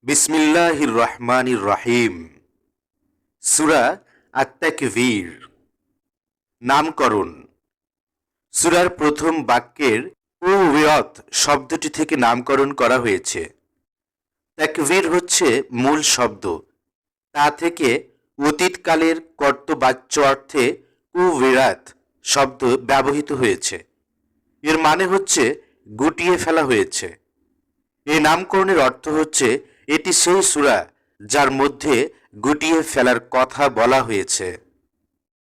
বিসমিল্লাহির রহমানির রহিম। সূরা আত-তাকবীর। নামকরণ। সূরার প্রথম বাক্যের উওয়াত শব্দটি থেকে নামকরণ করা হয়েছে। তাকবীর হচ্ছে মূল শব্দ, তা থেকে অতীতকালের কর্তবাচ্য অর্থে কুবিরাত শব্দ ব্যবহৃত হয়েছে। এর মানে হচ্ছে গুটিয়ে ফেলা হয়েছে। এই নামকরণের অর্থ হচ্ছে এটি সেই সূরা যার মধ্যে গুটিয়ে ফেলার কথা বলা হয়েছে।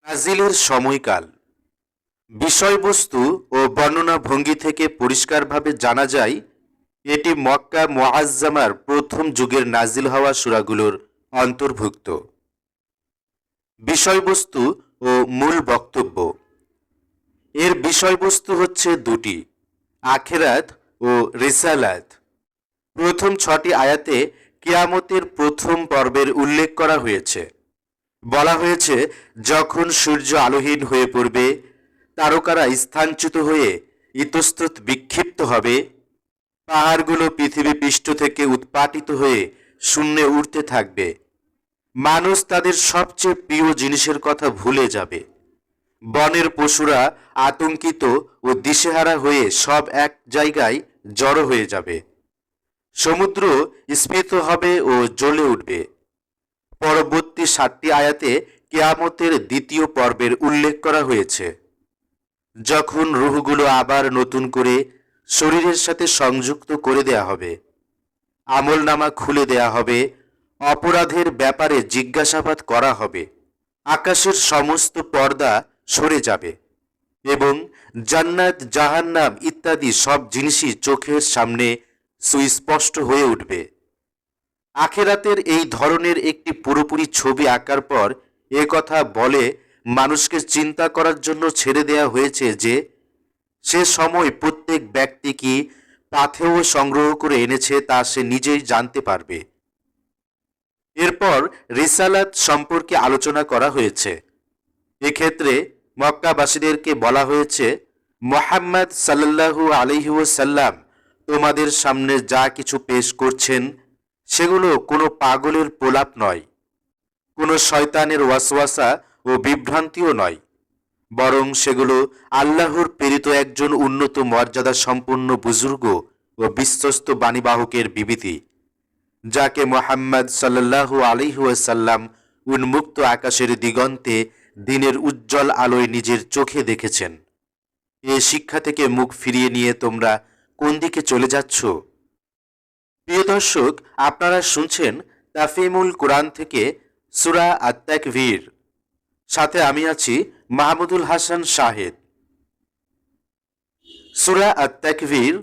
নাজিলের সময়কাল। বিষয়বস্তু ও বর্ণনা ভঙ্গি থেকে পরিষ্কারভাবে জানা যায় এটি মক্কা মুআজ্জামার প্রথম যুগের নাজিল হওয়া সূরাগুলোর অন্তর্ভুক্ত। বিষয়বস্তু ও মূল বক্তব্য। এর বিষয়বস্তু হচ্ছে দুটি, আখিরাত ও রিসালাত। প্রথম 6টি আয়াতে কিয়ামতের প্রথম পর্বের উল্লেখ করা হয়েছে। বলা হয়েছে যখন সূর্য আলোহীন হয়ে পড়বে, তারকারা স্থানচ্যুত হয়ে ইতস্তত বিক্ষিপ্ত হবে, পাহাড়গুলো পৃথিবী পৃষ্ঠ থেকে উৎপাটিত হয়ে শূন্যে উড়তে থাকবে, মানুষ তাদের সবচেয়ে প্রিয় জিনিসের কথা ভুলে যাবে, বনের পশুরা আতঙ্কিত ও দিশেহারা হয়ে সব এক জায়গায় জড়ো হয়ে যাবে, সমুদ্র স্ফীত হবে ও জ্বলে উঠবে। পরবর্তী 7টি আয়াতে কিয়ামতের দ্বিতীয় পর্বের উল্লেখ করা হয়েছে, যখন রূহগুলো আবার নতুন করে শরীরের সাথে সংযুক্ত করে দেয়া হবে, আমলনামা খুলে দেয়া হবে, অপরাধের ব্যাপারে জিজ্ঞাসাবাদ করা হবে, আকাশের সমস্ত পর্দা সরে যাবে এবং জান্নাত জাহান্নাম ইত্যাদি সব জিনিসই চোখের সামনে সুস্পষ্ট হয়ে উঠবে। আখেরাতের এই ধরনের একটি পুরোপুরি ছবি আঁকার পর এ কথা বলে মানুষকে চিন্তা করার জন্য ছেড়ে দেয়া হয়েছে যে সে সময় প্রত্যেক ব্যক্তি কি পাথেয় সংগ্রহ করে এনেছে তা সে নিজেই জানতে পারবে। এরপর রিসালাত সম্পর্কে আলোচনা করা হয়েছে। এক্ষেত্রে মক্কাবাসীদেরকে বলা হয়েছে, মুহাম্মদ সাল্লাল্লাহু আলাইহি ওয়াসাল্লাম তোমাদের সামনে যা কিছু পেশ করছেন সেগুলো কোনো পাগলের প্রলাপ নয়, কোনো শয়তানের ওয়াসওয়াসা ও বিভ্রান্তিও নয়, বরং সেগুলো আল্লাহর প্রেরিত একজন উন্নত মর্যাদা সম্পন্ন বুজুর্গ ও বিশ্বস্ত বাণীবাহকের বিবৃতি, যাকে মুহাম্মদ সাল্লাল্লাহু আলাইহি ওয়াসাল্লাম উন্মুক্ত আকাশের দিগন্তে দিনের উজ্জ্বল আলোয় নিজের চোখে দেখেছেন। এ শিক্ষা থেকে মুখ ফিরিয়ে নিয়ে তোমরা কোন দিকে চলে যাচ্ছ? প্রিয় দর্শক, আপনারা শুনছেন তাফহিমুল কোরআন থেকে সূরা আত-তাকবীর। সাথে আমি আছি মাহমুদুল হাসান শাহেদ। সূরা আত-তাকবীর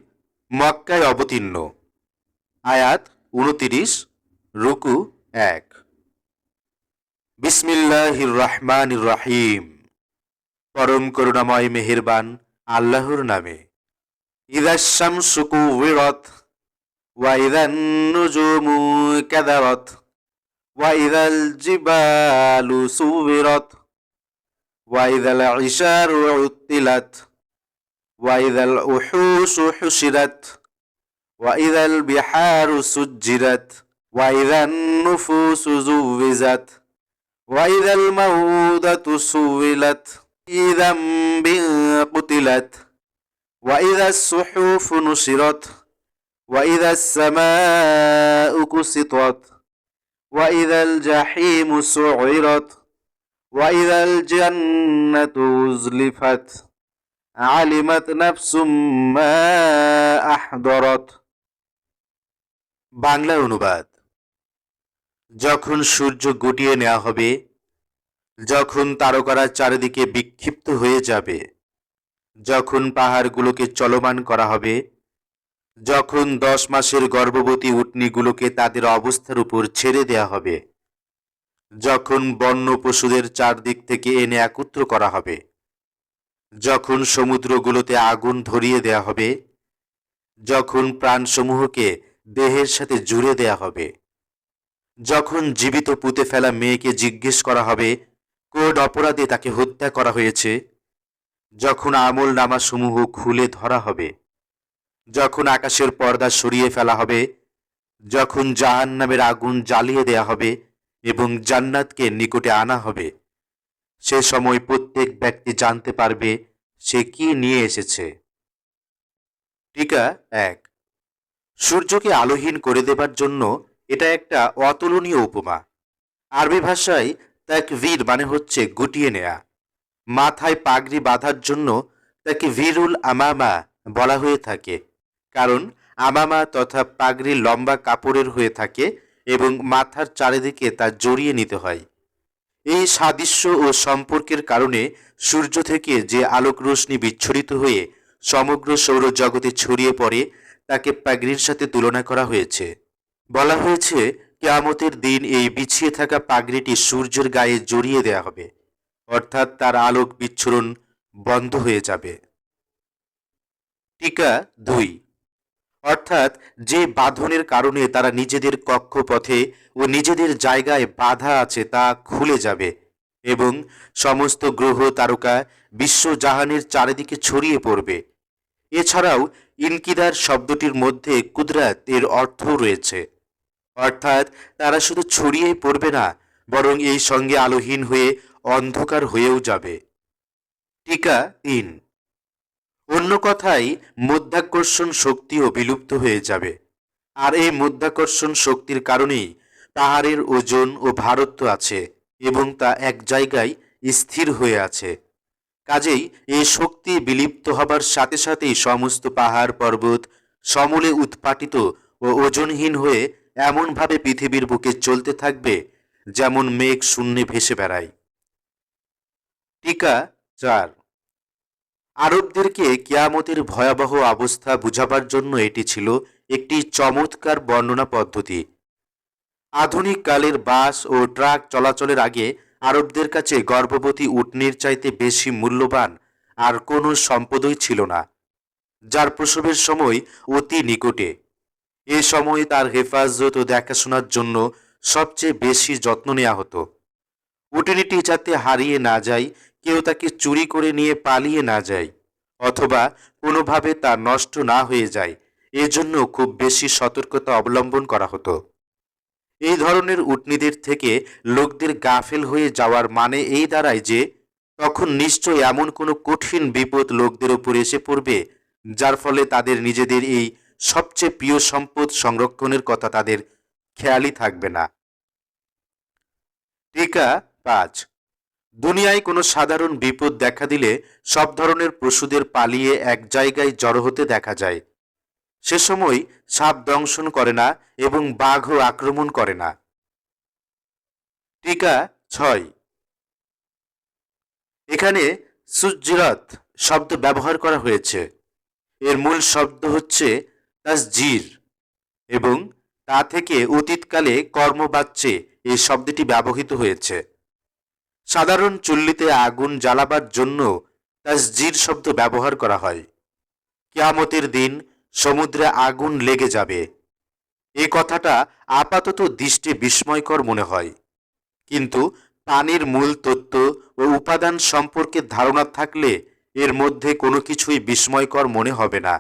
মক্কায় অবতীর্ণ। আয়াত 29, রুকু 1। বিসমিল্লাহির রহমানির রহিম। পরম করুণাময় মেহেরবান আল্লাহর নামে। ইযাশ শামসু কুওয়িরাত ওয়া ইযান নুজুমু কাদারাত ওয়া ইযাল জিবালু সুবিরাত ওয়া ইযাল ইশারু উত্তিলাত ওয়া ইযাল উহুশু হুশিরাত ওয়া ইযাল বিহারু সুজ্জিরাত ওয়া ইযান নুফুসু যুওয়িজাত ওয়া ইযাল মাউদাতু সুইলাত ইযামবিন কুতিলাত ওয়া ইযাস সুহুফু নুশিরাত ওয়া ইযাস সামাউ কুসিতাত ওয়া ইযাল জাহিমু সুইরাত ওয়া ইযাল জান্নাতু উযলিফাত আলিমাত নাফসুম মা আহদারাত। বাংলা অনুবাদ। যখন সূর্য গুটিয়ে নেওয়া হবে, যখন তারকারা চারিদিকে বিক্ষিপ্ত হয়ে যাবে, যখন পাহাড়গুলোকে চলমান করা হবে, যখন 10 মাসের গর্ভবতী উটনীগুলোকে তাদের অবস্থার উপর ছেড়ে দেয়া হবে, যখন বন্য পশুদের চারদিক থেকে এনে একত্র করা হবে, যখন সমুদ্রগুলোতে আগুন ধরিয়ে দেয়া হবে, যখন প্রাণসমূহকে দেহের সাথে জুড়ে দেয়া হবে, যখন জীবিত পুঁতে ফেলা মেয়েকে জিজ্ঞেস করা হবে কোন অপরাধে তাকে হত্যা করা হয়েছে, যখন আমল নামাসমূহ খুলে ধরা হবে, যখন আকাশের পর্দা সরিয়ে ফেলা হবে, যখন জাহান্নামের আগুন জ্বালিয়ে দেয়া হবে এবং জান্নাতকে নিকটে আনা হবে, সে সময় প্রত্যেক ব্যক্তি জানতে পারবে সে কি নিয়ে এসেছে। টিকা 1। সূর্যকে আলোহীন করে দেবার জন্য এটা একটা অতুলনীয় উপমা। আরবি ভাষায় তাকভীর মানে হচ্ছে গুটিয়ে নেয়া। মাথায় পাগড়ি বাঁধার জন্য তাকে ভিরুল আমামা বলা হয়ে থাকে, কারণ আমামা তথা পাগড়ি লম্বা কাপড়ের হয়ে থাকে এবং মাথার চারিদিকে তা জড়িয়ে নিতে হয়। এই সাদৃশ্য ও সম্পর্কের কারণে সূর্য থেকে যে আলোক রশ্মি বিচ্ছুরিত হয়ে সমগ্র সৌরজগতে ছড়িয়ে পড়ে তাকে পাগড়ির সাথে তুলনা করা হয়েছে। বলা হয়েছে কিয়ামতের দিন এই বিছিয়ে থাকা পাগড়িটি সূর্যের গায়ে জড়িয়ে দেয়া হবে, অর্থাৎ তার আলোক বিচ্ছুরণ বন্ধ হয়ে যাবে। টিকা 2। অর্থাৎ যে বাঁধনের কারণে তারা নিজেদের কক্ষপথে ও নিজেদের জায়গায় বাধা আছে তা খুলে যাবে এবং সমস্ত গ্রহ তারকা বিশ্বজাহানের চারিদিকে ছড়িয়ে পড়বে। এছাড়াও ইনকিদার শব্দটির মধ্যে কুদরাত এর অর্থও রয়েছে, অর্থাৎ তারা শুধু ছড়িয়েই পড়বে না, বরং এই সঙ্গে আলোহীন হয়ে অন্ধকার হয়েও যাবে। টিকা 3। অন্য কথায় মধ্যাকর্ষণ শক্তিও বিলুপ্ত হয়ে যাবে, আর এই মধ্যাকর্ষণ শক্তির কারণেই পাহাড়ের ওজন ও ভারত্ব আছে এবং তা এক জায়গায় স্থির হয়ে আছে। কাজেই এই শক্তি বিলুপ্ত হবার সাথে সাথেই সমস্ত পাহাড় পর্বত সমূলে উৎপাটিত ও ওজনহীন হয়ে এমনভাবে পৃথিবীর বুকে চলতে থাকবে যেমন মেঘ শূন্যে ভেসে বেড়ায়। টিকা 4। আরবদেরকে কিয়ামতের ভয়াবহ অবস্থা বুঝাবার জন্য এটি ছিল একটি চমৎকার বর্ণনা পদ্ধতি। আধুনিক কালের বাস ও ট্রাক চলাচলের আগে আরবদের কাছে গর্ভবতী উটনির চাইতে বেশি মূল্যবান আর কোনো সম্পদই ছিল না, যার প্রসবের সময় অতি নিকটে। এ সময় তার হেফাজত ও দেখাশোনার জন্য সবচেয়ে বেশি যত্ন নেওয়া হতো। উটনিটি যাতে হারিয়ে না যায়, কেউ তাকে চুরি করে নিয়ে পালিয়ে না যায়, অথবা কোনোভাবে তা নষ্ট না হয়ে যায়, এজন্য খুব বেশি সতর্কতা অবলম্বন করা হতো। এই ধরনের উটনিদের থেকে লোকদের গাফেল হয়ে যাওয়ার মানে এই দাঁড়ায় যে তখন নিশ্চয় এমন কোনো কঠিন বিপদ লোকদের উপর এসে পড়বে, যার ফলে তাদের নিজেদের এই সবচেয়ে প্রিয় সম্পদ সংরক্ষণের কথা তাদের খেয়ালই থাকবে না। টিকা 5। দুনিয়ায় কোনো সাধারণ বিপদ দেখা দিলে সব ধরনের পশুদের পালিয়ে এক জায়গায় জড়ো হতে দেখা যায়। সে সময় সাপ দংশন করে না এবং বাঘও আক্রমণ করে না। টিকা 6। এখানে সুজ্জিরাত শব্দ ব্যবহার করা হয়েছে। এর মূল শব্দ হচ্ছে তাসজির এবং তা থেকে অতীতকালে কর্মবাচ্যে এই শব্দটি ব্যবহৃত হয়েছে। সাধারণ চুল্লিতে আগুন জ্বালাবার জন্য তাসজির শব্দ ব্যবহার করা হয়। কিয়ামতের দিন সমুদ্রে আগুন লেগে যাবে। এই কথাটা আপাতত দৃষ্টি বিস্ময়কর মনে হয়, কিন্তু পানির মূল তত্ত্ব ও উপাদান সম্পর্কে ধারণা থাকলে এর মধ্যে কোনো কিছুই বিস্ময়কর মনে হবে না।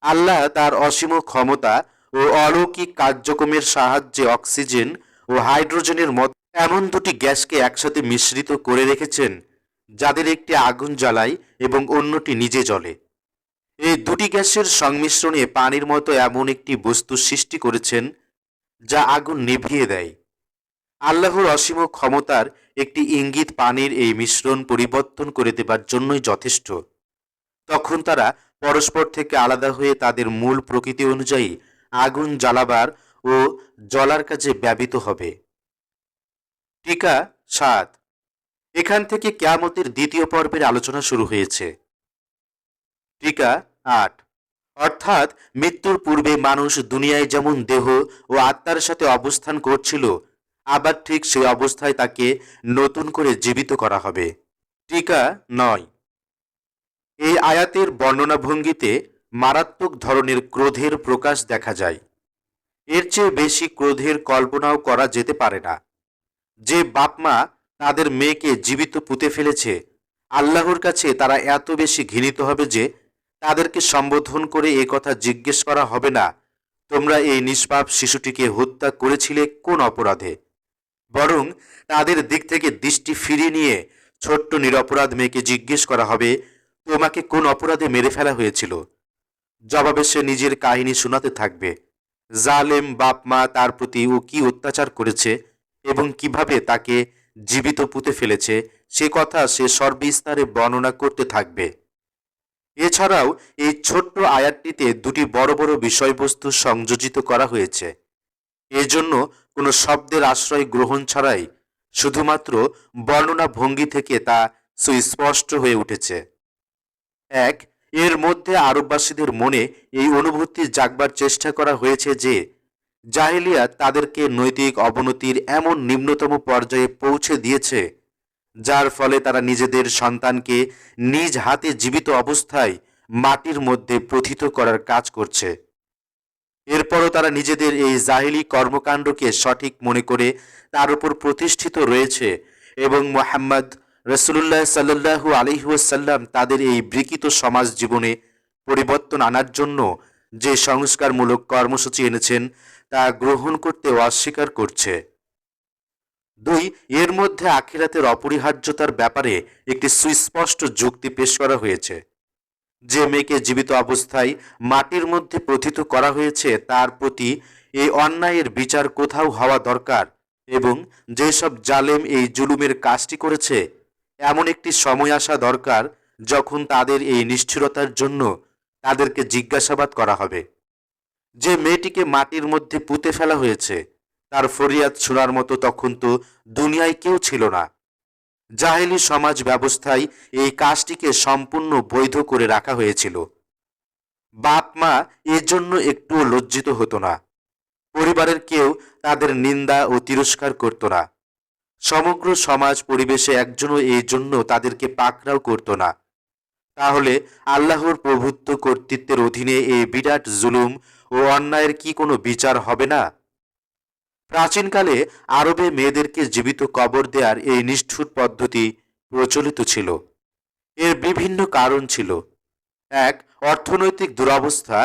আল্লাহ তার অসীম ক্ষমতা ও অলৌকিক কার্যক্রমের সাহায্যে অক্সিজেন ও হাইড্রোজেনের মতো এমন দুটি গ্যাসকে একসাথে মিশ্রিত করে রেখেছেন, যাদের একটি আগুন জ্বালায় এবং অন্যটি নিজে জ্বলে। এই দুটি গ্যাসের সংমিশ্রণে পানির মতো এমন একটি বস্তু সৃষ্টি করেছেন যা আগুন নিভিয়ে দেয়। আল্লাহর অসীম ক্ষমতার একটি ইঙ্গিত পানির এই মিশ্রণ পরিবর্তন করে দেবার জন্যই যথেষ্ট। তখন তারা পরস্পর থেকে আলাদা হয়ে তাদের মূল প্রকৃতি অনুযায়ী আগুন জ্বালাবার ও জ্বলার কাজে ব্যবহৃত হবে। টিকা 7। এখান থেকে কিয়ামতের দ্বিতীয় পর্বের আলোচনা শুরু হয়েছে। টিকা 8। অর্থাৎ মৃত্যুর পূর্বে মানুষ দুনিয়ায় যেমন দেহ ও আত্মার সাথে অবস্থান করছিল, আবার ঠিক সেই অবস্থায় তাকে নতুন করে জীবিত করা হবে। টিকা 9। এই আয়াতের বর্ণনা ভঙ্গিতে মারাত্মক ধরনের ক্রোধের প্রকাশ দেখা যায়। এর চেয়ে বেশি ক্রোধের কল্পনাও করা যেতে পারে না। যে বাপমা তাদের মেয়েকে জীবিত পুঁতে ফেলেছে, আল্লাহর কাছে তারা এত বেশি ঘৃণিত হবে যে তাদেরকে সম্বোধন করে এ কথা জিজ্ঞেস করা হবে না, তোমরা এই নিষ্পাপ শিশুটিকে হত্যা করেছিলে কোন অপরাধে? বরং তাদের দিক থেকে দৃষ্টি ফিরিয়ে নিয়ে ছোট্ট নিরপরাধ মেয়েকে জিজ্ঞেস করা হবে, তোমাকে কোন অপরাধে মেরে ফেলা হয়েছিল? জবাবে সে নিজের কাহিনী শোনাতে থাকবে। জালেম বাপ মা তার প্রতি ও কি অত্যাচার করেছে এবং কিভাবে তাকে জীবিত পুঁতে ফেলেছে সে কথা সে সর্বিস্তারে বর্ণনা করতে থাকবে। এছাড়াও এই ছোট্ট আয়াতটিতে দুটি বড় বড় বিষয়বস্তু সংযোজিত করা হয়েছে। এজন্য কোনো শব্দের আশ্রয় গ্রহণ ছাড়াই শুধুমাত্র বর্ণনা ভঙ্গি থেকে তা সুস্পষ্ট হয়ে উঠেছে। এক, এর মধ্যে আরববাসীদের মনে এই অনুভূতি জাগবার চেষ্টা করা হয়েছে যে জাহেলিয়াত তাদেরকে নৈতিক অবনতির এমন নিম্নতম পর্যায়ে পৌঁছে দিয়েছে যার ফলে তারা নিজেদের সন্তানকে নিজ হাতে জীবিত অবস্থায় মাটির মধ্যে প্রথিত করার কাজ করছে। এরপরও তারা নিজেদের এই জাহিলি কর্মকাণ্ডকে সঠিক মনে করে তার উপর প্রতিষ্ঠিত রয়েছে এবং মুহাম্মদ রাসূলুল্লাহ সাল্লাল্লাহু আলাইহি ওয়াসাল্লাম তাদের এই বিকৃত সমাজ জীবনে পরিবর্তন আনার জন্য যে সংস্কারমূলক কর্মসূচি এনেছেন তা গ্রহণ করতে অস্বীকার করছে। দুই, এর মধ্যে আখিরাতের অপরিহার্যতার ব্যাপারে একটি সুস্পষ্ট যুক্তি পেশ করা হয়েছে। যে মেয়েকে জীবিত অবস্থায় মাটির মধ্যে প্রথিত করা হয়েছে তার প্রতি এই অন্যায়ের বিচার কোথাও হওয়া দরকার এবং যেসব জালেম এই জুলুমের কাজটি করেছে এমন একটি সময় আসা দরকার যখন তাদের এই নিষ্ঠুরতার জন্য তাদেরকে জিজ্ঞাসাবাদ করা হবে। যে মেয়েটিকে মাটির মধ্যে পুঁতে ফেলা হয়েছে তার ফরিয়াদ শোনার মতো তখন তো দুনিয়ায় কেউ ছিল না। জাহেলি সমাজ ব্যবস্থায় এই কাজটিকে সম্পূর্ণ বৈধ করে রাখা হয়েছিল। বাপ মা এর জন্য একটুও লজ্জিত হতো না। পরিবারের কেউ তাদের নিন্দা ও তিরস্কার করত না। সমগ্র সমাজ পরিবেশে একজনও এই জন্য তাদেরকে পাকড়াও করত না। তাহলে আল্লাহর প্রভুত্ব কর্তৃত্বের অধীনে এই বিরাট জুলুম ও অন্যায়ের কি কোনো বিচার হবে না? প্রাচীনকালে আরবে মেয়েদেরকে জীবিত কবর দেওয়ার এই নিষ্ঠুর পদ্ধতি প্রচলিত ছিল। এর বিভিন্ন কারণ ছিল। এক, অর্থনৈতিক দুরবস্থা।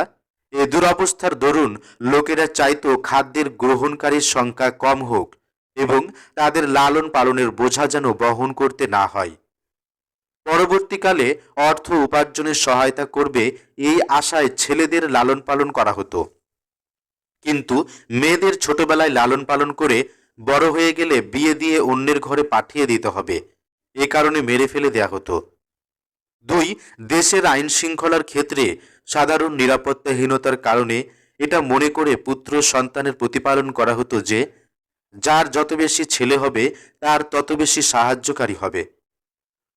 এই দুরবস্থার দরুন লোকেরা চাইতো খাদ্যের গ্রহণকারীর সংখ্যা কম হোক এবং তাদের লালন পালনের বোঝা যেন বহন করতে না হয়। পরবর্তীকালে অর্থ উপার্জনের সহায়তা করবে এই আশায় ছেলেদের লালন পালন করা হতো, কিন্তু মেয়েদের ছোটবেলায় লালন পালন করে বড় হয়ে গেলে বিয়ে দিয়ে অন্যের ঘরে পাঠিয়ে দিতে হবে, এ কারণে মেরে ফেলে দেয়া হতো। দুই, দেশের আইন শৃঙ্খলার ক্ষেত্রে সাধারণ নিরাপত্তাহীনতার কারণে এটা মনে করে পুত্র সন্তানের প্রতিপালন করা হতো যে যার যত বেশি ছেলে হবে তার তত বেশি সাহায্যকারী হবে।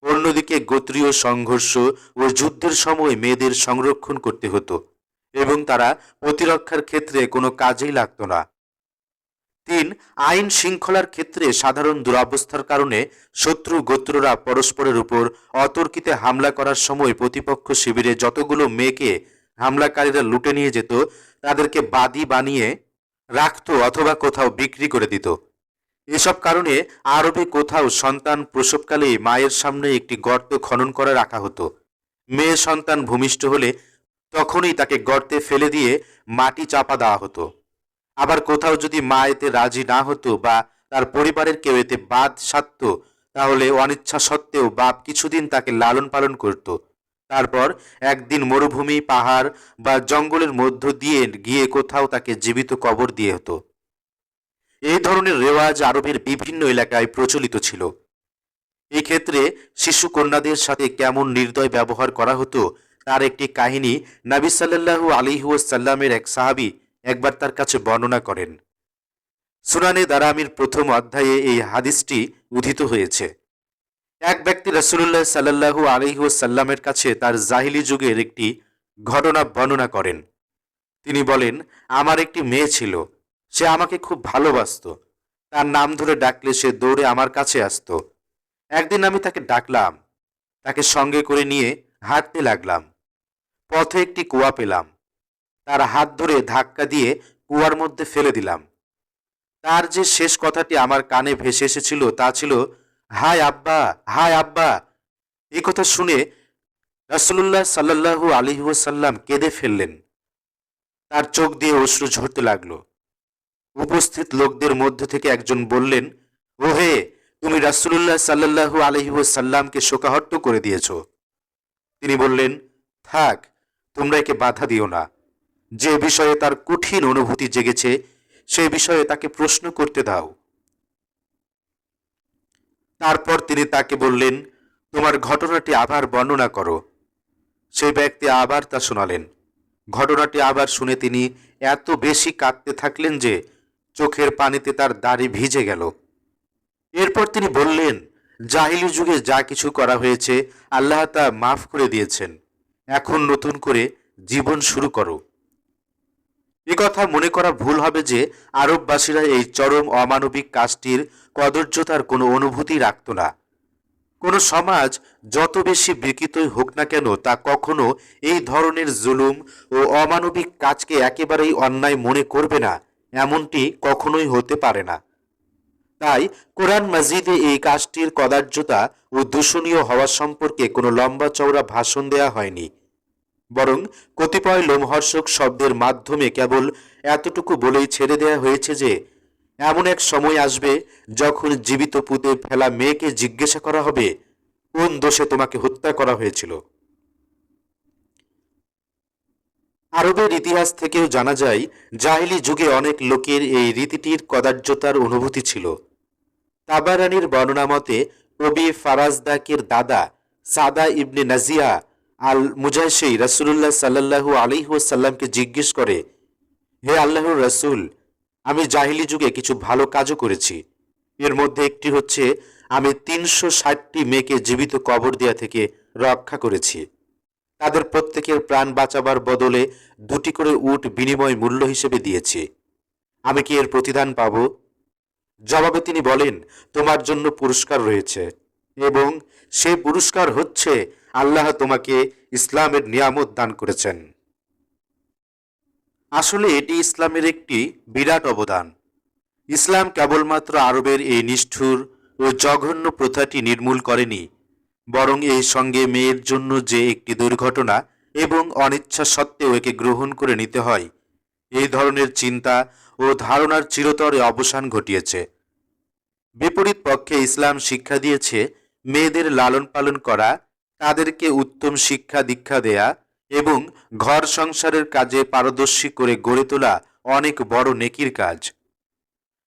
অন্যদিকে গোত্রীয় সংঘর্ষ ও যুদ্ধের সময় মেয়েদের সংরক্ষণ করতে হতো এবং তারা প্রতিরক্ষার ক্ষেত্রে কোনো কাজেই লাগতো না। তিন, আইন শৃঙ্খলার ক্ষেত্রে সাধারণ দুরবস্থার কারণে শত্রু গোত্ররা পরস্পরের উপর অতর্কিতে হামলা করার সময় প্রতিপক্ষ শিবিরে যতগুলো মেয়েকে হামলাকারীরা লুটে নিয়ে যেত তাদেরকে বাদী বানিয়ে রাখতো অথবা কোথাও বিক্রি করে দিত। এসব কারণে আরবে কোথাও সন্তান প্রসবকালেই মায়ের সামনে একটি গর্ত খনন করে রাখা হতো। মেয়ে সন্তান ভূমিষ্ঠ হলে তখনই তাকে গর্তে ফেলে দিয়ে মাটি চাপা দেওয়া হতো। আবার কোথাও যদি মা এতে রাজি না হতো বা তার পরিবারের কেউ এতে বাদ সাধত তাহলে অনিচ্ছা সত্ত্বেও বাপ কিছুদিন তাকে লালন পালন করত। তারপর একদিন মরুভূমি পাহাড় বা জঙ্গলের মধ্য দিয়ে গিয়ে কোথাও তাকে জীবিত কবর দিয়ে হতো। এই ধরনের রেওয়াজ আরবের বিভিন্ন এলাকায় প্রচলিত ছিল। এই ক্ষেত্রে শিশু কন্যাদের সাথে কেমন নির্দয় ব্যবহার করা হতো তার একটি কাহিনী নবী সাল্লাল্লাহু আলাইহি ওয়াসাল্লামের এক সাহাবী একবার তার কাছে বর্ণনা করেন। সুনানে দারামির প্রথম অধ্যায়ে এই হাদিসটি উদ্ধৃত হয়েছে। এক ব্যক্তি রাসূলুল্লাহ সাল্লাল্লাহু আলাইহি ওয়াসাল্লামের কাছে তার জাহিলি যুগের একটি ঘটনা বর্ণনা করেন। তিনি বলেন, আমার একটি মেয়ে ছিল, সে আমাকে খুব ভালোবাসতো। তার নাম ধরে ডাকলে সে দৌড়ে আমার কাছে আসতো। একদিন আমি তাকে ডাকলাম, তাকে সঙ্গে করে নিয়ে হাঁটতে লাগলাম। পথে একটি কুয়া পেলাম, তার হাত ধরে ধাক্কা দিয়ে কুয়ার মধ্যে ফেলে দিলাম। তার যে শেষ কথাটি আমার কানে ভেসে এসেছিল তা ছিল, হায় আব্বা, হায় আব্বা। এই কথা শুনে রাসূলুল্লাহ সাল্লাল্লাহু আলাইহি ওয়াসাল্লাম কেঁদে ফেললেন। তার চোখ দিয়ে অশ্রু ঝরতে লাগলো। উপস্থিত লোকদের মধ্য থেকে একজন বললেন, ওহে, তুমি রাসূলুল্লাহ সাল্লাল্লাহু আলাইহি ওয়াসাল্লামকে শোকাহত করে দিয়েছ। তিনি বললেন, থাক, তোমরা একে বাধা দিও না। যে বিষয়ে তার কঠিন অনুভূতি জেগেছে সেই বিষয়ে তাকে প্রশ্ন করতে দাও। তারপর তিনি তাকে বললেন, তোমার ঘটনাটি আবার বর্ণনা করো। সেই ব্যক্তি আবার তা শোনালেন। ঘটনাটি আবার শুনে তিনি এত বেশি কাঁদতে থাকলেন যে চোখের পানিতে তার দাড়ি ভিজে গেল। এরপর তিনি বললেন, জাহিলি যুগে যা কিছু করা হয়েছে আল্লাহ তা মাফ করে দিয়েছেন। এখন নতুন করে জীবন শুরু করো। এ কথা মনে করা ভুল হবে যে আরববাসীরা এই চরম অমানবিক কাজটির কদর্যতার কোনো অনুভূতি রাখত না। কোনো সমাজ যত বেশি বিকৃতই হোক না কেন, তা কখনো এই ধরনের জুলুম ও অমানবিক কাজকে একেবারেই অন্যায় মনে করবে না, এমনটি কখনোই হতে পারে না। তাই কোরআন মাজিদে এই কাজটির কদার্যতা ও দূষণীয় হওয়া সম্পর্কে কোনো লম্বা চওড়া ভাষণ দেয়া হয়নি, বরং কতিপয় লোমহর্ষক শব্দের মাধ্যমে কেবল এতটুকু বলেই ছেড়ে দেয়া হয়েছে যে এমন এক সময় আসবে যখন জীবিত পুঁতে ফেলা মেয়েকে জিজ্ঞাসা করা হবে, কোন দোষে তোমাকে হত্যা করা হয়েছিল। আরবের ইতিহাস থেকেও জানা যায়, জাহিলি যুগে অনেক লোকের এই রীতিটির কদার্যতার অনুভূতি ছিল। তাবারানির বর্ণনা মতে কবি ফারাজদাকের দাদা সাদা ইবনে নাজিয়া আল মুজাহিশি রাসূলুল্লাহ সাল্লাল্লাহু আলাইহি ওয়াসাল্লামকে জিজ্ঞেস করে, হে আল্লাহর রাসূল, আমি জাহিলি যুগে কিছু ভালো কাজও করেছি। এর মধ্যে একটি হচ্ছে আমি ৩৬০টি মেয়েকে জীবিত কবর দেয়া থেকে রক্ষা করেছি। তাদের প্রত্যেকের প্রাণ বাঁচাবার বদলে ২টি করে উট বিনিময় মূল্য হিসেবে দিয়েছি। আমি কি এর প্রতিদান পাব? জবাবে তিনি বলেন, তোমার জন্য পুরস্কার রয়েছে, এবং সে পুরস্কার হচ্ছে আল্লাহ তোমাকে ইসলামের নিয়ামত দান করেছেন। আসলে এটি ইসলামের একটি বিরাট অবদান। ইসলাম কেবলমাত্র আরবের এই নিষ্ঠুর ও জঘন্য প্রথাটি নির্মূল করেনি, বরং এই সঙ্গে মেয়ের জন্য যে একটি দুর্ঘটনা এবং অনিচ্ছা সত্ত্বেও একে গ্রহণ করে নিতে হয়, এই ধরনের চিন্তা ও ধারণার চিরতরে অবসান ঘটিয়েছে। বিপরীত পক্ষে ইসলাম শিক্ষা দিয়েছে মেয়েদের লালন পালন করা, তাদেরকে উত্তম শিক্ষা দীক্ষা দেয়া এবং ঘর সংসারের কাজে পারদর্শী করে গড়ে তোলা অনেক বড় নেকির কাজ।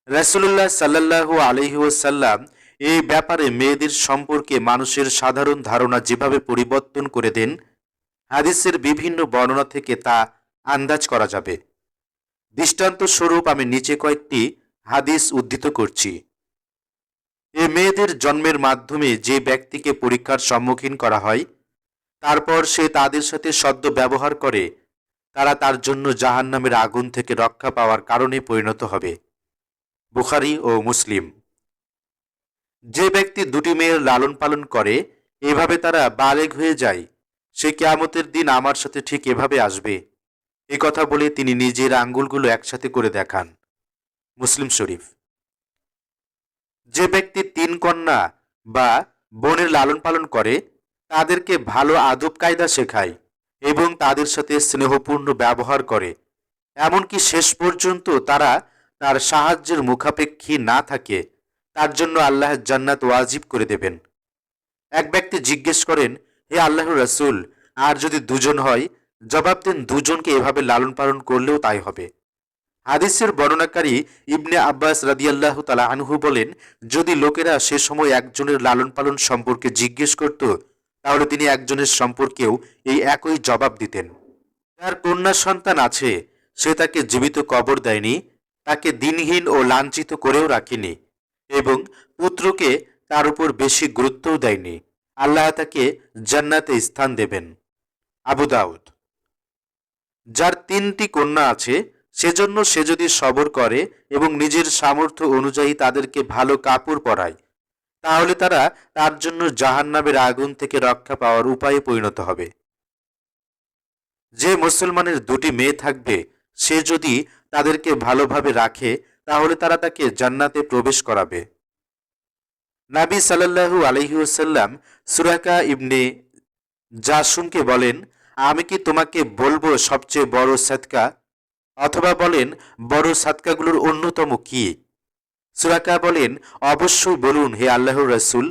রাসূলুল্লাহ সাল্লাল্লাহু আলাইহি ওয়াসাল্লাম এই ব্যাপারে মেয়েদের সম্পর্কে মানুষের সাধারণ ধারণা যেভাবে পরিবর্তন করে দেন, হাদিসের বিভিন্ন বর্ণনা থেকে তা আন্দাজ করা যাবে। দৃষ্টান্ত স্বরূপ আমি নিচে কয়েকটি হাদিস উদ্ধৃত করছি। এ মেয়েদের জন্মের মাধ্যমে যে ব্যক্তিকে পরীক্ষার সম্মুখীন করা হয়, তারপর সে তাদের সাথে সদ্য ব্যবহার করে, তারা তার জন্য জাহান্নামের আগুন থেকে রক্ষা পাওয়ার কারণে পরিণত হবে। বুখারী ও মুসলিম। যে ব্যক্তি ২টি মেয়ের লালন পালন করে, এভাবে তারা বালেগ হয়ে যায়, সে কিয়ামতের দিন আমার সাথে ঠিক এভাবে আসবে। এ কথা বলে তিনি নিজের আঙ্গুলগুলো একসাথে করে দেখান। মুসলিম শরীফ। যে ব্যক্তি ৩ কন্যা বা বোনের লালন পালন করে, তাদেরকে ভালো আদব কায়দা শেখায় এবং তাদের সাথে স্নেহপূর্ণ ব্যবহার করে, এমনকি শেষ পর্যন্ত তারা তার সাহায্যের মুখাপেক্ষী না থাকে, তার জন্য আল্লাহ জান্নাত ওয়াজিব করে দেবেন। এক ব্যক্তি জিজ্ঞেস করেন, হে আল্লাহর রাসূল, আর যদি ২ জন হয়? জবাব দেন, ২ জনকে এভাবে লালন পালন করলেও তাই হবে। হাদিসের বর্ণনাকারী ইবনে আব্বাস রাদিয়াল্লাহু তাআলা আনহু বলেন, যদি লোকেরা সে সময় একজনের লালন পালন সম্পর্কে জিজ্ঞেস করত, তাহলে তিনি একজনের সম্পর্কেও এই একই জবাব দিতেন। যার কন্যা সন্তান আছে, সে তাকে জীবিত কবর দেয়নি, তাকে দিনহীন ও লাঞ্ছিত করেও রাখেনি, এবং পুত্রকে তার উপর বেশি গুরুত্বও দেয়নি। আল্লাহ তাকে জান্নাতে স্থান দেবেন। আবু দাউদ। যার ৩টি কন্যা আছে, সেজন্য সে যদি সবর করে এবং নিজের সামর্থ্য অনুযায়ী তাদেরকে ভালো কাপড় পরায়, তাহলে তারা তার জন্য জাহান্নামের আগুন থেকে রক্ষা পাওয়ার উপায়ে পরিণত হবে। যে মুসলমানের ২টি মেয়ে থাকবে, সে যদি তাদেরকে ভালোভাবে রাখে, তাহলে তারা তাকে জান্নাতে প্রবেশ করাবে। নবী সাল্লাল্লাহু আলাইহি ওয়াসাল্লাম সুরাকা ইবনে জাসুমকে বলেন, আমি কি তোমাকে বলবো সবচেয়ে বড় সদকা? অথবা বলেন বড় সাদকাগুলোর অন্যতম কি? সুরাকা বলেন, অবশ্যই বলুন হে আল্লাহর রাসূল।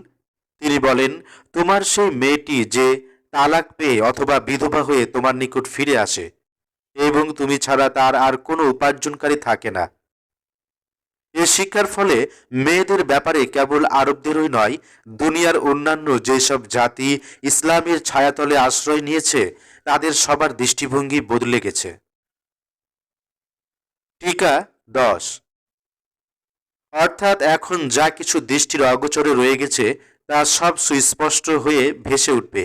তিনি বলেন, তোমার সেই মেয়েটি যে তালাক পেয়ে অথবা বিধবা হয়ে তোমার নিকট ফিরে আসে এবং তুমি ছাড়া তার আর কোনো উপার্জনকারী থাকে না। এ শিক্ষার ফলে মেয়েদের ব্যাপারে কেবল আরবদেরই নয়, দুনিয়ার অন্যান্য যেসব জাতি ইসলামের ছায়াতলে আশ্রয় নিয়েছে তাদের সবার দৃষ্টিভঙ্গি বদলে গেছে। টিকা 10। অর্থাৎ এখন যা কিছু দৃষ্টির অগোচরে রয়ে গেছে তা সব সুস্পষ্ট হয়ে ভেসে উঠবে।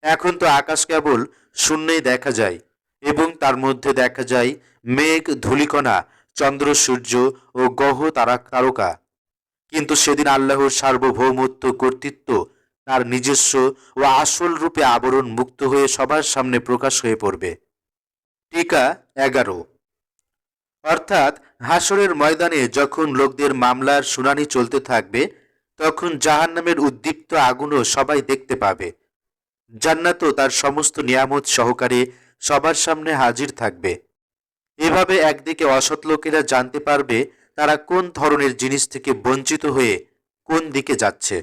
এখন তো আকাশ কেবল শূন্যেই দেখা যায় এবং তার মধ্যে দেখা যায় মেঘ, ধূলিকণা, চন্দ্র, সূর্য ও গ্রহ তারকা। কিন্তু সেদিন আল্লাহর সার্বভৌমত্ব, কর্তৃত্ব তার নিজস্ব ও আসল রূপে আবরণ মুক্ত হয়ে সবার সামনে প্রকাশ হয়ে পড়বে। টিকা 11। অর্থাৎ হাসরের ময়দানে যখন লোকদের মামলার শুনানি চলতে থাকবে তখন জাহান্নামের উদ্দীপ্ত আগুনও সবাই দেখতে পাবে। জান্নাতও তার সমস্ত নিয়ামত সহকারে সবার সামনে হাজির থাকবে। এভাবে একদিকে অসৎ লোকেরা জানতে পারবে তারা কোন ধরনের জিনিস থেকে বঞ্চিত হয়ে কোন দিকে যাচ্ছে,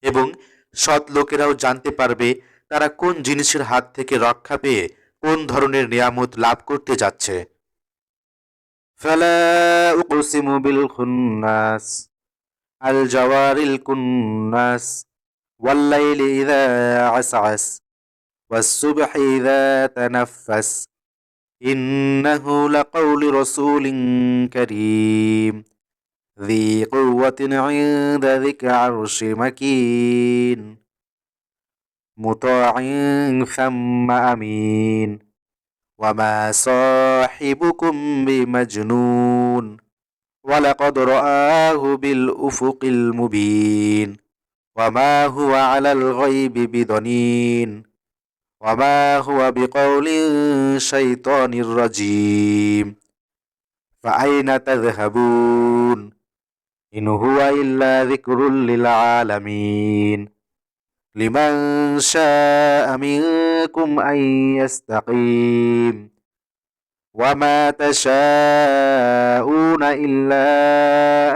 এবং সৎ লোকেরাও জানতে পারবে তারা কোন জিনিসের হাত থেকে রক্ষা পেয়ে কোন ধরনের নিয়ামত লাভ করতে যাচ্ছে। ফালা উকসিমু বিল খুন্নাস আল জাওয়ারিল কুন্নাস ওয়াল লাইলি ইযা আসআস ওয়াস সুবহি ইযা তানাফফাস ইন্নাহু লাকাউলু রাসূলিন কারীম ذي قوة عند ذي العرش مكين مطاع ثم أمين وما صاحبكم بمجنون ولقد رآه بالأفق المبين وما هو على الغيب بضنين وما هو بقول شيطان رجيم فأين تذهبون إن هو إلا ذكر للعالمين لمن شاء منكم أن يستقيم وما تشاءون إلا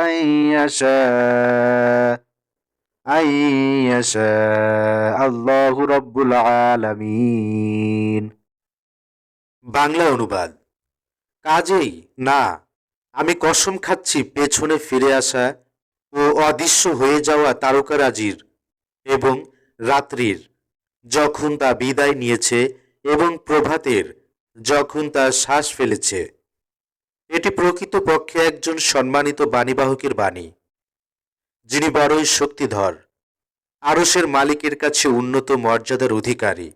أن يشاء الله رب العالمين। বাংলা অনুবাদ। কাজেই না, আমি কসম খাচ্ছি পেছনে ফিরে আসা ও অদৃশ্য হয়ে যাওয়া তারকারাজির এবং রাত্রির যখন তা বিদায় নিয়েছে এবং প্রভাতের যখন তা শ্বাস ফেলেছে। এটি প্রকৃতপক্ষে একজন সম্মানিত বাণীবাহকের বাণী, যিনি বড়ই শক্তিধর, আরশের মালিকের কাছে উন্নত মর্যাদার অধিকারী।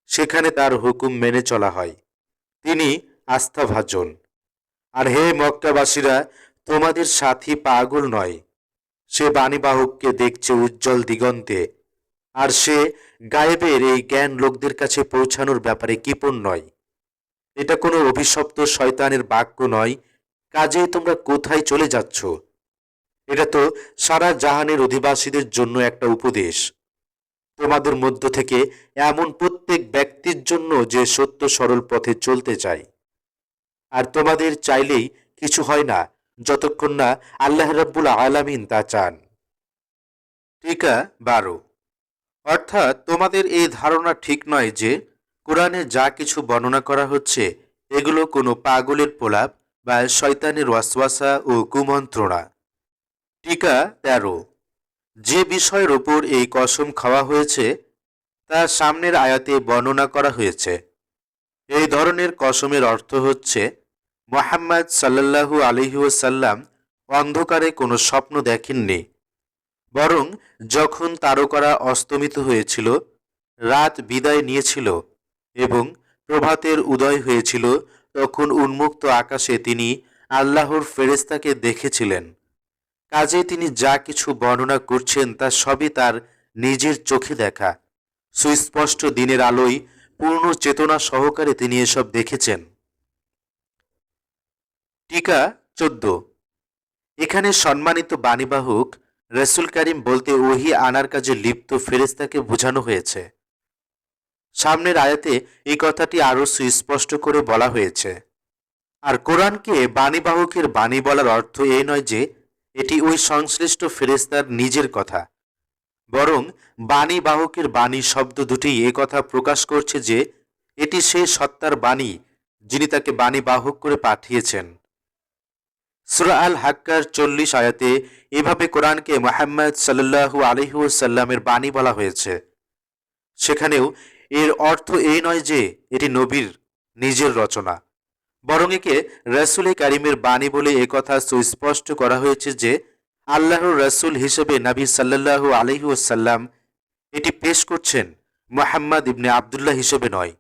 সেখানে তার হুকুম মেনে চলা হয়। তিনি আস্থাভাজন। আর হে মক্কাবাসীরা, তোমাদের সাথী পাগল নয়। সে বাণীবাহককে দেখছে উজ্জ্বল দিগন্তে, আর সে গায়েবের এই জ্ঞান লোকদের কাছে পৌঁছানোর ব্যাপারে কৃপণ নয়। এটা কোনো অভিশপ্ত শয়তানের বাক্য নয়। কাজেই তোমরা কোথায় চলে যাচ্ছ? এটা তো সারা জাহানের অধিবাসীদের জন্য একটা উপদেশ। তোমাদের মধ্য থেকে এমন প্রত্যেক ব্যক্তির জন্য যে সত্য সরল পথে চলতে চায়। আর তোমাদের চাইলেই কিছু হয় না যতক্ষণ না আল্লাহ রাব্বুল আলামিন তা চান। টিকা 12। অর্থাৎ তোমাদের এই ধারণা ঠিক নয় যে কোরআনে যা কিছু বর্ণনা করা হচ্ছে এগুলো কোনো পাগলের প্রলাপ বা শয়তানের ওয়াসওয়াসা ও কুমন্ত্রণা। টিকা 13। যে বিষয়ের ওপর এই কসম খাওয়া হয়েছে তা সামনের আয়াতে বর্ণনা করা হয়েছে। এই ধরনের কসমের অর্থ হচ্ছে মুহাম্মদ সাল্লাল্লাহু আলাইহি ওয়াসাল্লাম অন্ধকারে কোনো স্বপ্ন দেখেননি, বরং যখন তারকারা অস্তমিত হয়েছিল, রাত বিদায় নিয়েছিল এবং প্রভাতের উদয় হয়েছিল, তখন উন্মুক্ত আকাশে তিনি আল্লাহর ফেরেশতাকে দেখেছিলেন। কাজে তিনি যা কিছু বর্ণনা করছেন তা সবই তার নিজের চোখে দেখা। সুস্পষ্ট দিনের আলোয় পূর্ণ চেতনা সহকারে তিনি এসব দেখেছেন। টিকা 14। এখানে সম্মানিত বাণীবাহক রাসূল কারীম বলতে ওহী আনার কাজে লিপ্ত ফেরেশতাকে বোঝানো হয়েছে। সামনের আয়াতে এই কথাটি আরও সুস্পষ্ট করে বলা হয়েছে। আর কোরআনকে বাণীবাহকের বাণী বলার অর্থ এই নয় যে এটি ওই সংশ্লিষ্ট ফেরেশতার নিজের কথা, বরং বাণীবাহকের বাণী শব্দ দুটি এ কথা প্রকাশ করছে যে এটি সেই সত্তার বাণী যিনি তাকে বাণীবাহক করে পাঠিয়েছেন। সূরা আল হাক্কার 40 আয়াতে এভাবে কোরআনকে মুহাম্মদ সাল্লাল্লাহু আলাইহি ওয়াসাল্লামের বাণী বলা হয়েছে। সেখানেও এর অর্থ এই নয় যে এটি নবীর নিজের রচনা, বরং একে রাসূল কারীমের বাণী বলে একথা সুস্পষ্ট করা হয়েছে যে আল্লাহর রাসূল হিসেবে নবী সাল্লাল্লাহু আলাইহি ওয়াসাল্লাম এটি পেশ করছেন মুহাম্মদ ইবনে আবদুল্লাহ হিসেবে নয়।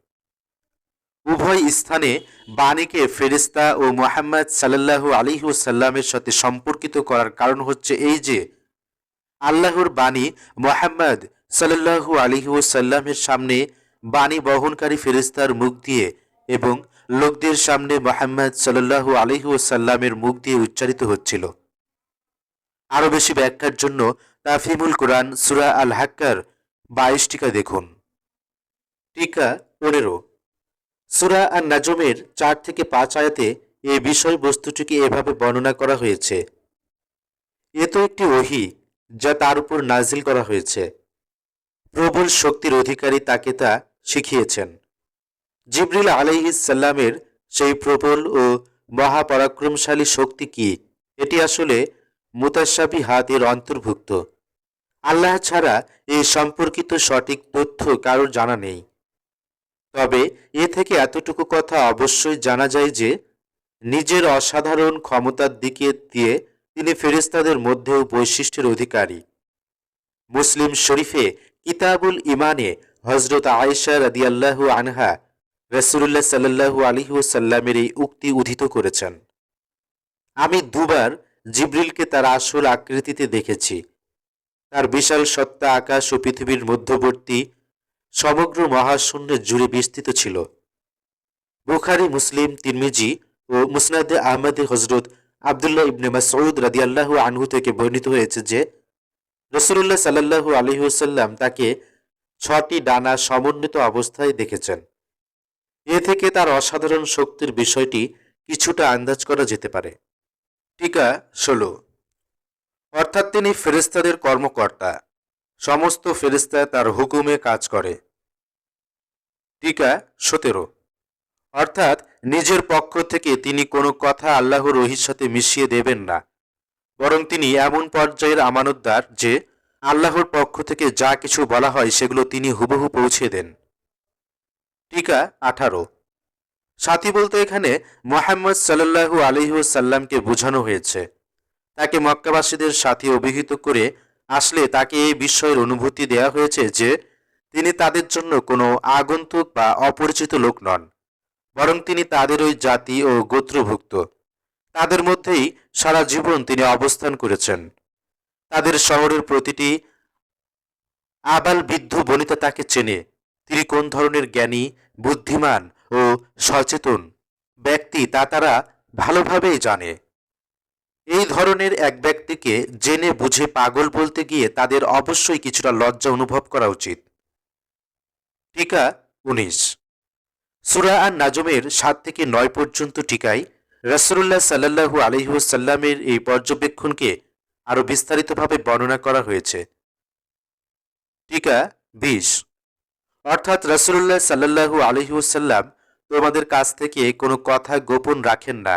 উভয় স্থানে বাণীকে ফেরেশতা ও মুহাম্মদ সাল্লাল্লাহু আলাইহি ওয়াসাল্লামের সাথে সম্পর্কিত করার কারণ হচ্ছে এই যে আল্লাহর বাণী মুহাম্মদ সাল্লাল্লাহু আলাইহি ওয়াসাল্লামের সামনে বাণী বহনকারী ফেরেশতার মুখ দিয়ে এবং লোকদের সামনে মুহাম্মদ সাল্লাল্লাহু আলাইহি ওয়াসাল্লামের মুখ দিয়ে উচ্চারিত হচ্ছিল। আরও বেশি ব্যাখ্যার জন্য তাফহিমুল কোরআন সূরা আল হাক্কার 22 টিকা দেখুন। টিকা 15। সূরা আন-নাজমের 4 থেকে 5 আয়াতে এই বিষয়বস্তুটিকে এভাবে বর্ণনা করা হয়েছে। এ তো একটি ওহী যা তার উপর নাজিল করা হয়েছে। প্রবল শক্তির অধিকারী তাকে তা শিখিয়েছেন। জিবরিল আলাইহিস সালামের সেই প্রবল ও মহাপরাক্রমশালী শক্তি কি, এটি আসলে মুতাশাবিহাতের অন্তর্ভুক্ত। আল্লাহ ছাড়া এই সম্পর্কিত সঠিক তথ্য কারোর জানা নেই। তবে এ থেকে এতটুকু কথা অবশ্যই জানা যায় যে নিজের অসাধারণ ক্ষমতার দিকে দিয়ে তিনি ফেরেশতাদের মধ্যেও বৈশিষ্ট্যের অধিকারী। মুসলিম শরীফে কিতাবুল ইমানে হযরত আয়েশা রাদিয়াল্লাহু আনহা রাসূলুল্লাহ সাল্লাল্লাহু আলাইহি ওয়াসাল্লামের এই উক্তি উদ্ধৃত করেছেন। আমি দুবার জিবরিলকে তার আসল আকৃতিতে দেখেছি। তার বিশাল সত্তা আকাশ ও পৃথিবীর মধ্যবর্তী সমগ্র মহাশূন্যের জুড়ে বিস্তৃত ছিল। বুখারী, মুসলিম, তিরমিজি ও মুসনাদে আহমদে হযরত আব্দুল্লাহ ইবনে মাসউদ রাদিয়াল্লাহু আনহু থেকে বর্ণিত হয়েছে যে রাসূলুল্লাহ সাল্লাল্লাহু আলাইহি ওয়াসাল্লাম তাকে 6টি ডানা সমন্বিত অবস্থায় দেখেছেন। এ থেকে তার অসাধারণ শক্তির বিষয়টি কিছুটা আন্দাজ করা যেতে পারে। টিকা 16। অর্থাৎ তিনি ফেরেশতাদের কর্মকর্তা, সমস্ত ফেরেশতা তার হুকুমে কাজ করে। টিকা 17। অর্থাৎ নিজের পক্ষ থেকে তিনি কোনো কথা আল্লাহর ওহীর সাথে মিশিয়ে দেবেন না, বরং তিনি এমন পর্যায়ের আমানতদার যে আল্লাহর পক্ষ থেকে যা কিছু বলা হয় সেগুলো তিনি হুবহু পৌঁছে দেন। টিকা 18। সাথী বলতে এখানে মুহাম্মদ সাল্লাল্লাহু আলাইহি ওয়াসাল্লামকে বোঝানো হয়েছে। তাকে মক্কাবাসীদের সাথে অভিহিত করে আসলে তাকে এই বিষয়ের অনুভূতি দেয়া হয়েছে যে তিনি তাদের জন্য কোনো আগন্তুক বা অপরিচিত লোক নন, বরং তিনি তাদের ওই জাতি ও গোত্রভুক্ত। তাদের মধ্যেই সারা জীবন তিনি অবস্থান করেছেন। তাদের শহরের প্রতিটি আবাল বৃদ্ধ বনিতা তাকে চেনে। তিনি কোন ধরনের জ্ঞানী, বুদ্ধিমান ও সচেতন ব্যক্তি তা তারা ভালোভাবেই জানে। এই ধরনের এক ব্যক্তিকে জেনে বুঝে পাগল বলতে গিয়ে তাদের অবশ্যই কিছুটা লজ্জা অনুভব করা উচিত। টিকা 19। সূরা আন-নাজমের 7 থেকে 9 পর্যন্ত টিকায় রাসূলুল্লাহ সাল্লাল্লাহু আলাইহি ওয়াসাল্লামের এই পর্যবেক্ষণকে আরো বিস্তারিতভাবে বর্ণনা করা হয়েছে। টিকা 20। অর্থাৎ রাসূলুল্লাহ সাল্লাল্লাহু আলাইহি ওয়াসাল্লাম তোমাদের কাছ থেকে কোনো কথা গোপন রাখেন না।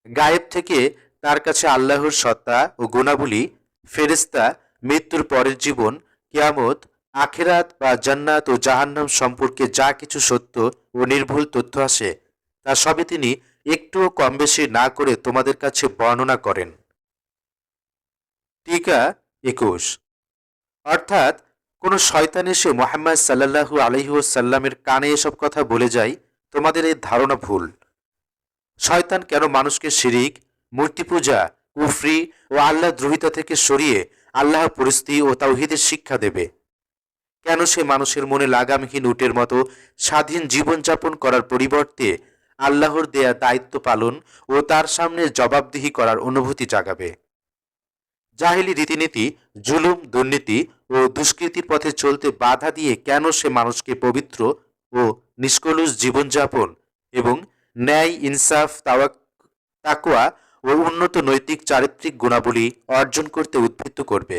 গায়েব থেকে তার কাছে আল্লাহর সত্তা ও গুণাবলী, ফেরেশতা, মৃত্যুর পরের জীবন, কিয়ামত, আখিরাত বা জান্নাত ও জাহান্নাম সম্পর্কে যা কিছু সত্য ও নির্ভুল তথ্য আসে তা সবই তিনি একটুও কম বেশি না করে তোমাদের কাছে বর্ণনা করেন। টিকা 21। অর্থাৎ কোন শয়তান এসে মুহাম্মদ সাল্লাল্লাহু আলাইহি ওয়াসাল্লামের কানে এসব কথা বলে যায়, তোমাদের এই ধারণা ভুল। শয়তান কেন মানুষকে শিরিক, মূর্তি পূজা, কুফরি ও আল্লাহ দ্রোহিতা থেকে সরিয়ে আল্লাহ পরিস্থিতি ও তাওহীদের শিক্ষা দেবে? কেন সে মানুষের মনে লাগামহীন উটের মতো স্বাধীন জীবনযাপন করার পরিবর্তে আল্লাহর দেয়া দায়িত্ব পালন ও তার সামনে জবাবদিহি করার অনুভূতি জাগাবে? জাহেলি রীতিনীতি, জুলুম, দুর্নীতি ও দুষ্কৃতির পথে চলতে বাধা দিয়ে কেন সে মানুষকে পবিত্র ও নিষ্কলুষ জীবনযাপন এবং ন্যায়, ইনসাফ, তাকওয়া ও উন্নত নৈতিক চারিত্রিক গুণাবলী অর্জন করতে উদ্বুদ্ধ করবে।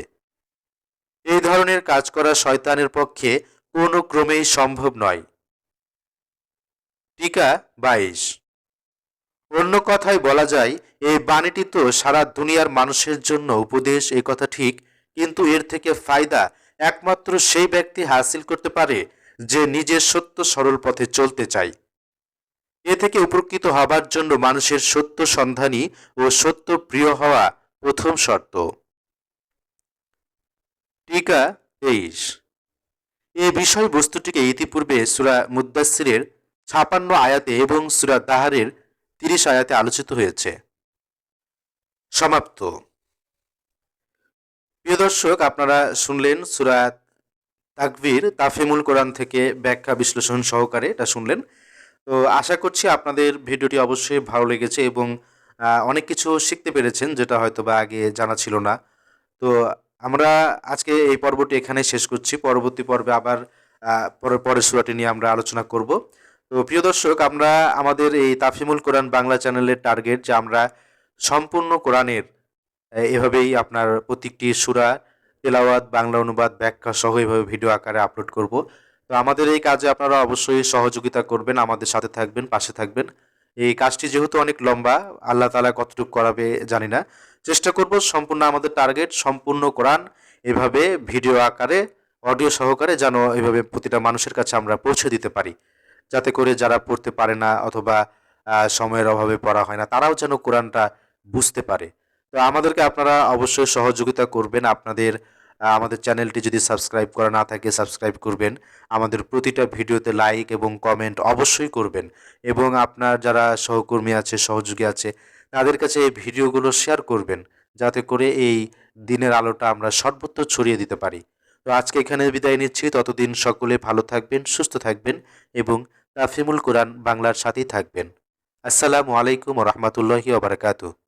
এই ধরনের কাজ করা শয়তানের পক্ষে কোনো ক্রমেই সম্ভব নয়। টিকা 22। অন্য কথায় বলা যায়, এই বাণীটি তো সারা দুনিয়ার মানুষের জন্য উপদেশ, এই কথা ঠিক, কিন্তু এর থেকে ফায়দা একমাত্র সেই ব্যক্তি হাসিল করতে পারে যে নিজের সত্য সরল পথে চলতে চায়। এ থেকে উপকৃত হবার জন্য মানুষের সত্য সন্ধানী ও সত্য প্রিয় হওয়া প্রথম শর্ত। টিকা 23। এই বিষয়বস্তুটিকে ইতিপূর্বে সূরা মুদ্দাসসিরের ৫৬ আয়াতে এবং সূরা দাহারের ৩০ আয়াতে আলোচিত হয়েছে। সমাপ্ত। প্রিয় দর্শক, আপনারা শুনলেন সূরা তাকবীর তাফহিমুল কোরআন থেকে ব্যাখ্যা বিশ্লেষণ সহকারে এটা শুনলেন। তো আশা করছি আপনাদের ভিডিওটি অবশ্যই ভালো লেগেছে এবং অনেক কিছু শিখতে পেরেছেন, যেটা হয়তোবা আগে জানা ছিল না। তো আমরা আজকে এই পর্বটি এখানেই শেষ করছি। পরবর্তী পর্বে আবার পরের সূরাটি নিয়ে আমরা আলোচনা করব। তো প্রিয় দর্শক, আমরা আমাদের এই তাফহিমুল কোরআন বাংলা চ্যানেলের টার্গেট যে আমরা সম্পূর্ণ কোরআনের এভাবেই আপনার প্রত্যেকটি সূরা তেলাওয়াত, বাংলা অনুবাদ, ব্যাখ্যা সহ এভাবে ভিডিও আকারে আপলোড করব। তো আমাদের এই কাজে আপনারা অবশ্যই সহযোগিতা করবেন, আমাদের সাথে থাকবেন, পাশে থাকবেন। এই কাজটি যেহেতু অনেক লম্বা, আল্লাহ তাআলা কতটুকু করাবে জানি না, চেষ্টা করব সম্পূর্ণ আমাদের টার্গেট সম্পূর্ণ কোরআন এভাবে ভিডিও আকারে অডিও সহকারে যেন এভাবে প্রতিটা মানুষের কাছে আমরা পৌঁছে দিতে পারি, যাতে করে যারা পড়তে পারে না অথবা সময়ের অভাবে পড়া হয় না, তারাও যেন কোরআনটা বুঝতে পারে। তো আমাদেরকে আপনারা অবশ্যই সহযোগিতা করবেন। আমাদের চ্যানেলটি যদি সাবস্ক্রাইব করা না থাকে সাবস্ক্রাইব করবেন। আমাদের প্রতিটা ভিডিওতে লাইক এবং কমেন্ট অবশ্যই করবেন এবং আপনার যারা সহকর্মী আছে, সহযোগী আছে, তাদের কাছে এই ভিডিওগুলো শেয়ার করবেন, যাতে করে এই দিনের আলোটা আমরা সর্বত্র ছড়িয়ে দিতে পারি। তো আজকে এখানে বিদায় নিচ্ছি। ততদিন সকলে ভালো থাকবেন, সুস্থ থাকবেন এবং তাফহিমুল কোরআন বাংলার সাথেই থাকবেন। আসসালামু আলাইকুম ওয়া রাহমাতুল্লাহি ওয়া বারাকাতুহু।